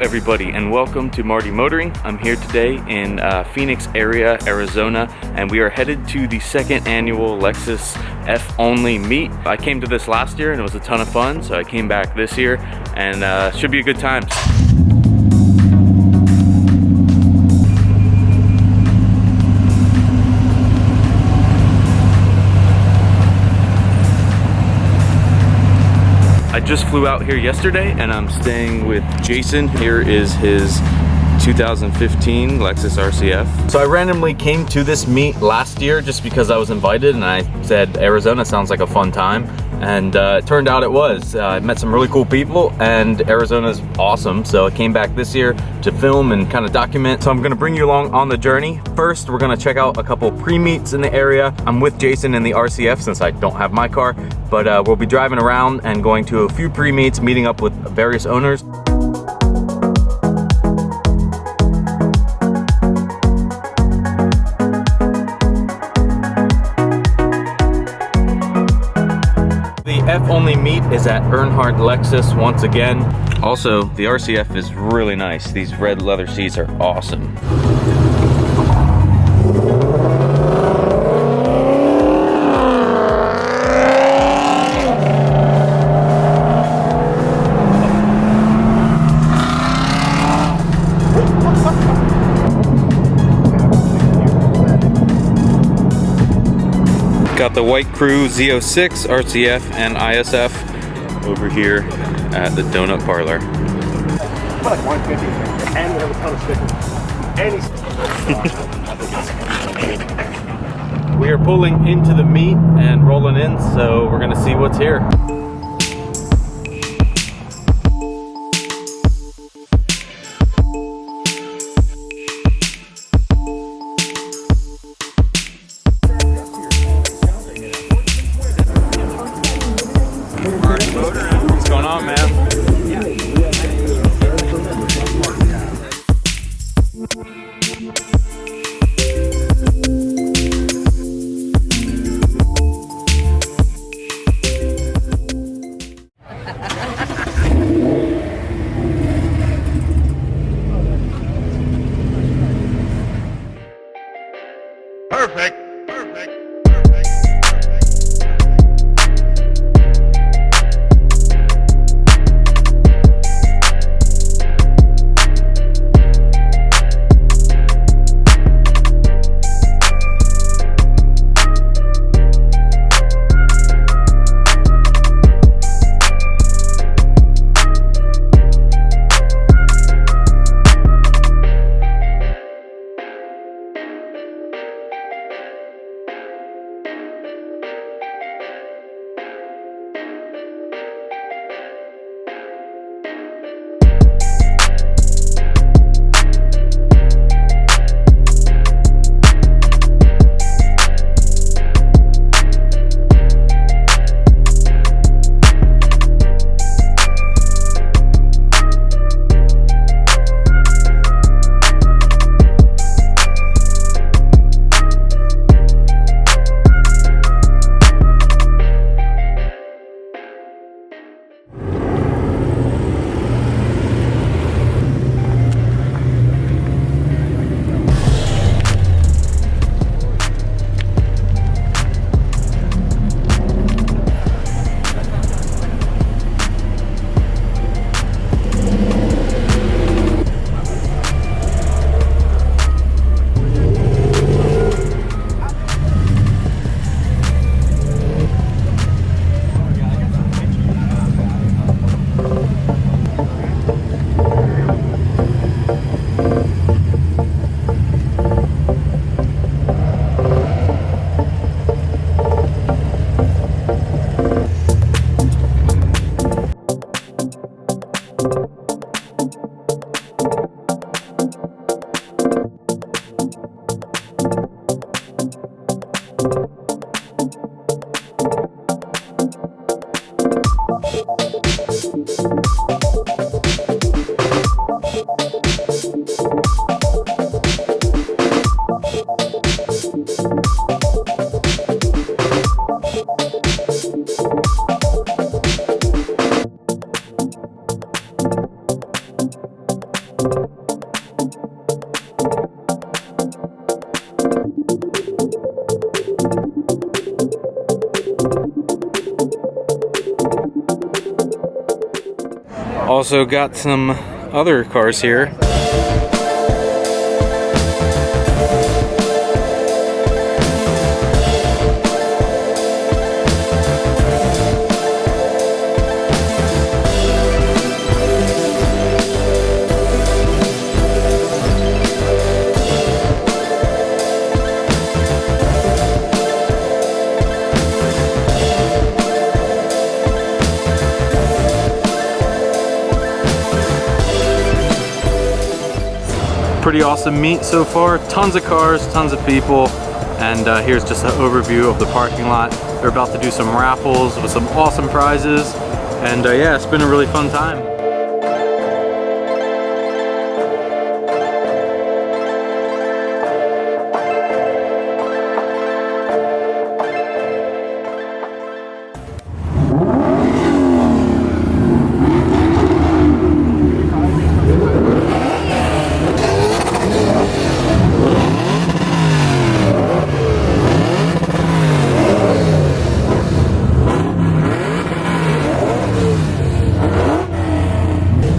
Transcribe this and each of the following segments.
everybody, and welcome to Marty Motoring. I'm here today in Phoenix area, Arizona, and we are headed to the second annual Lexus F-Only Meet. I came to this last year and it was a ton of fun, so I came back this year and should be a good time. I just flew out here yesterday and I'm staying with Jason. Here is his 2015 Lexus RCF. So I randomly came to this meet last year just because I was invited and I said Arizona sounds like a fun time, and it turned out it was. I met some really cool people and Arizona's awesome, so I came back this year to film and kind of document. So I'm gonna bring you along on the journey. First, we're gonna check out a couple pre-meets in the area. I'm with Jason in the RCF since I don't have my car, but we'll be driving around and going to a few pre-meets, meeting up with various owners. F-Only Meet is at Earnhardt Lexus once again. Also, the RCF is really nice. These red leather seats are awesome. Got the White Crew Z06, RCF, and ISF over here at the Donut Parlor. Like 150, and we have a ton of stickers. We are pulling into the meet and rolling in, so we're gonna see what's here. What's going on, man? Perfect. Also got some other cars here. Pretty awesome meet so far. Tons of cars, tons of people, and here's just an overview of the parking lot. They're about to do some raffles with some awesome prizes, and yeah, it's been a really fun time.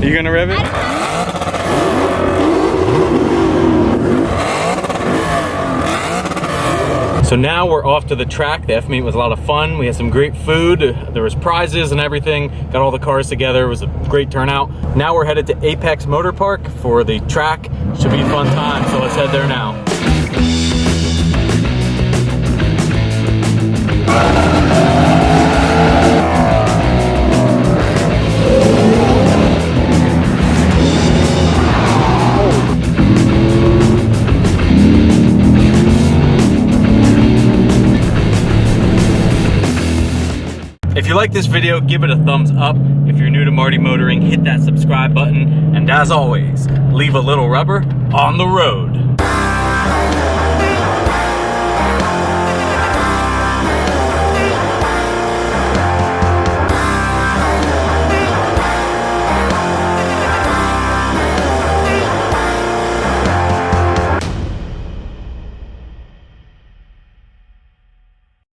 You gonna rev it? So now we're off to the track. The F-Meet was a lot of fun. We had some great food. There was prizes and everything. Got all the cars together. It was a great turnout. Now we're headed to Apex Motorpark for the track. Should be a fun time, so let's head there now. If you like this video, give it a thumbs up. If you're new to Marty Motoring, hit that subscribe button. And as always, leave a little rubber on the road.